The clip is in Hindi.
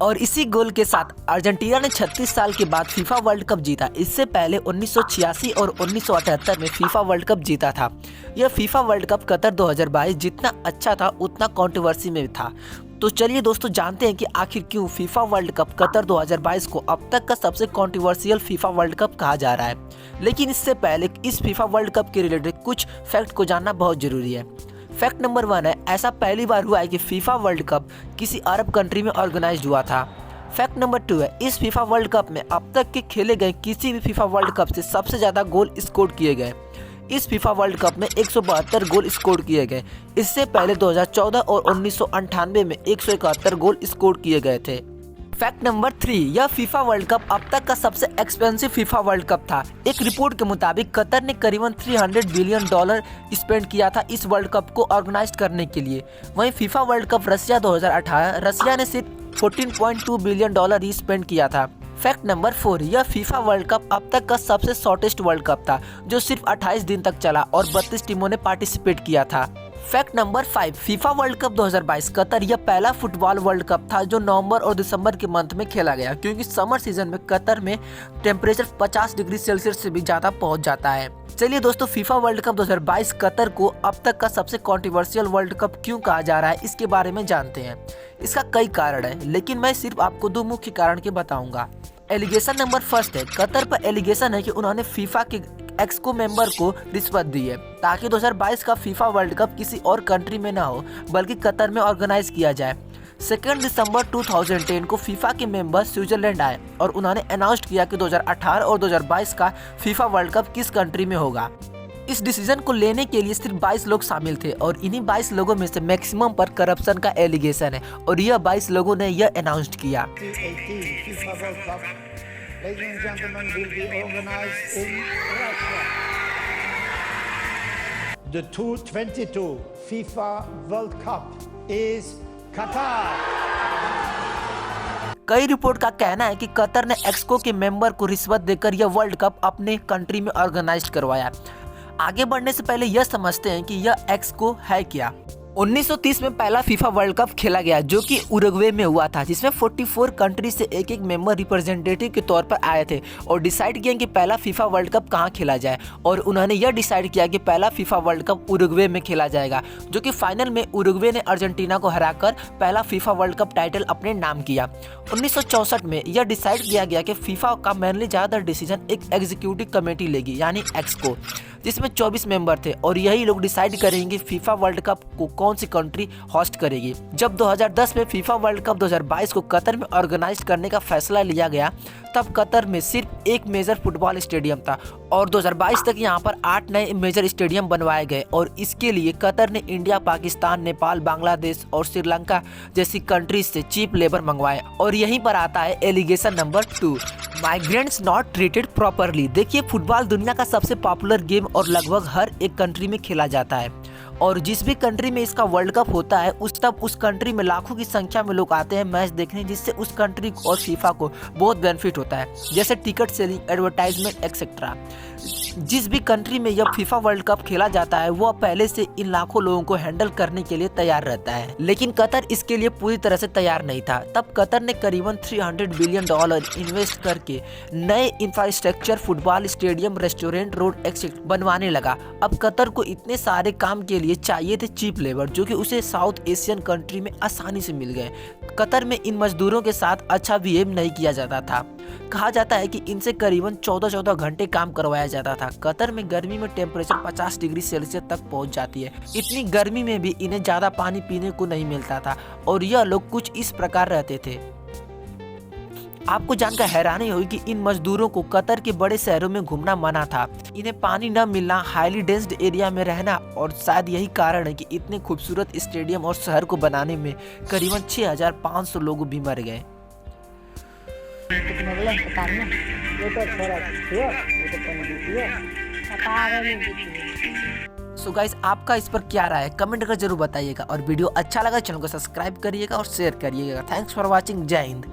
और इसी गोल के साथ अर्जेंटीना ने 36 साल के बाद फीफा वर्ल्ड कप जीता। इससे पहले 1986 और 1978 में फीफा वर्ल्ड कप जीता था। यह फीफा वर्ल्ड कप कतर 2022 जितना अच्छा था उतना कंट्रोवर्सी में था। तो चलिए दोस्तों जानते हैं कि आखिर क्यों फीफा वर्ल्ड कप कतर 2022 को अब तक का सबसे कंट्रोवर्शियल फीफा वर्ल्ड कप कहा जा रहा है। लेकिन इससे पहले इस फीफा वर्ल्ड कप के रिलेटेड कुछ फैक्ट को जानना बहुत जरूरी है। फैक्ट नंबर 1 है, ऐसा पहली बार हुआ है कि फीफा वर्ल्ड कप किसी अरब कंट्री में ऑर्गेनाइज हुआ था। फैक्ट नंबर 2 है, इस फीफा वर्ल्ड कप में अब तक के खेले गए किसी भी फीफा वर्ल्ड कप से सबसे ज़्यादा गोल स्कोर किए गए। इस फीफा वर्ल्ड कप में 172 गोल स्कोर किए गए। इससे पहले 2014 और 1998 में 171 गोल स्कोर किए गए थे। फैक्ट नंबर 3, यह फीफा वर्ल्ड कप अब तक का सबसे एक्सपेंसिव फीफा वर्ल्ड कप था। एक रिपोर्ट के मुताबिक कतर ने करीबन $300 बिलियन स्पेंड किया था इस वर्ल्ड कप को ऑर्गेनाइज करने के लिए। वहीं फीफा वर्ल्ड कप रसिया 2018, रसिया ने सिर्फ $14.2 बिलियन ही स्पेंड किया था। फैक्ट नंबर 4, यह फीफा वर्ल्ड कप अब तक का सबसे शॉर्टेस्ट वर्ल्ड कप था जो सिर्फ 28 दिन तक चला और 32 टीमों ने पार्टिसिपेट किया था। Fact number 5, FIFA world cup 2022 Qatar यह पहला फुटबॉल वर्ल्ड कप था जो नवंबर और दिसंबर के मंथ में खेला गया, क्योंकि समर सीजन में कतर में टेम्परेचर 50 डिग्री सेल्सियस से भी ज़्यादा पहुंच जाता है। चलिए दोस्तों, फीफा वर्ल्ड कप 2022 कतर को अब तक का सबसे कंट्रोवर्शियल वर्ल्ड कप क्यों कहा जा रहा है इसके बारे में जानते हैं। इसका कई कारण है, लेकिन मैं सिर्फ आपको 2 मुख्य कारण के बताऊंगा। एलिगेशन नंबर 1 है, कतर पर एलिगेशन है कि उन्होंने फीफा के एक्सको मेंबर को रिश्वत दी है ताकि 2022 का फीफा वर्ल्ड कप किसी और कंट्री में ना हो बल्कि कतर में ऑर्गेनाइज किया जाए। 2 दिसंबर 2010 को फीफा के मेंबर स्विट्जरलैंड आए और उन्होंने अनाउंस किया कि 2018 और 2022 का फीफा वर्ल्ड कप किस कंट्री में होगा। इस डिसीजन को लेने के लिए सिर्फ 22 लोग शामिल थे और इन्हीं 22 लोगों में से मैक्सिमम पर करप्शन का एलिगेशन है और यह 22 लोगों ने यह अनाउंस किया। Ladies and gentlemen, will be organized in Russia. The 2022 FIFA World Cup is Qatar. कई रिपोर्ट का कहना है कि कतर ने एक्सको के मेंबर को रिश्वत देकर यह वर्ल्ड कप अपने कंट्री में ऑर्गेनाइज करवाया। आगे बढ़ने से पहले यह समझते हैं कि यह एक्सको है क्या। 1930 में पहला फीफा वर्ल्ड कप खेला गया जो कि उरुग्वे में हुआ था, जिसमें 44 कंट्री से एक मेंबर रिप्रेजेंटेटिव के तौर पर आए थे और डिसाइड किया कि पहला फीफा वर्ल्ड कप कहाँ खेला जाए और उन्होंने यह डिसाइड किया कि पहला फीफा वर्ल्ड कप उरुग्वे में खेला जाएगा, जो कि फाइनल में उरुग्वे ने अर्जेंटीना को हराकर पहला फीफा वर्ल्ड कप टाइटल अपने नाम किया। 1964 में यह डिसाइड किया गया कि फीफा का मेनली ज़्यादातर डिसीजन एक एग्जीक्यूटिव कमेटी लेगी यानी एक्सको, जिसमें 24 मेंबर थे और यही लोग डिसाइड करेंगे फीफा वर्ल्ड कप को कौन सी कंट्री होस्ट करेगी। जब 2010 में फीफा वर्ल्ड कप 2022 को कतर में ऑर्गेनाइज करने का फैसला लिया गया तब कतर में सिर्फ एक मेजर फुटबॉल स्टेडियम था और 2022 तक यहां पर 8 नए मेजर स्टेडियम बनवाए गए और इसके लिए कतर ने इंडिया, पाकिस्तान, नेपाल, बांग्लादेश और श्रीलंका जैसी कंट्रीज से चीप लेबर मंगवाए। और यहीं पर आता है allegation number 2, migrants not treated properly. देखिए, फुटबॉल दुनिया का सबसे पॉपुलर गेम और लगभग हर एक कंट्री में खेला जाता है और जिस भी कंट्री में इसका वर्ल्ड कप होता है उस कंट्री में लाखों की संख्या में लोग आते हैं मैच देखने, जिससे उस कंट्री और फीफा को बहुत बेनिफिट होता है, जैसे टिकट सेलिंग, एडवर्टाइजमेंट एक्सेट्रा। जिस भी कंट्री में यह फीफा वर्ल्ड कप खेला जाता है वह पहले से इन लाखों लोगों को हैंडल करने के लिए तैयार रहता है, लेकिन कतर इसके लिए पूरी तरह से तैयार नहीं था। तब कतर ने करीबन $300 बिलियन इन्वेस्ट करके नए infrastructure, football stadium, restaurant, road etcetera बनवाने लगा। अब कतर को इतने सारे काम के लिए चाहिए थे चीप लेबर, जो कि उसे साउथ एशियन कंट्री में आसानी से मिल गए। कतर में इन मजदूरों के साथ अच्छा बिहेव नहीं किया जाता था। कहा जाता है कि इनसे करीबन 14 घंटे काम करवाया जाता था। कतर में गर्मी में टेम्परेचर 50 डिग्री सेल्सियस तक पहुंच जाती है। इतनी गर्मी में भी इन्हें ज़्यादा पानी पीने को नहीं मिलता था और यह लोग कुछ इस प्रकार रहते थे। आपको जानकर हैरानी होगी कि इन मजदूरों को कतर के बड़े शहरों में घूमना मना था। इन्हें पानी न मिलना, हाईली डेंस्ड एरिया में रहना और शायद यही कारण है कि इतने खूबसूरत स्टेडियम और शहर को बनाने में करीबन 6500 लोग भी मर गए। सो गाइस, आपका इस पर क्या राय है कमेंट कर जरूर बताइएगा और वीडियो अच्छा लगा चैनल को सब्सक्राइब करिएगा और शेयर करिएगा। Thanks for watching. जय हिंद।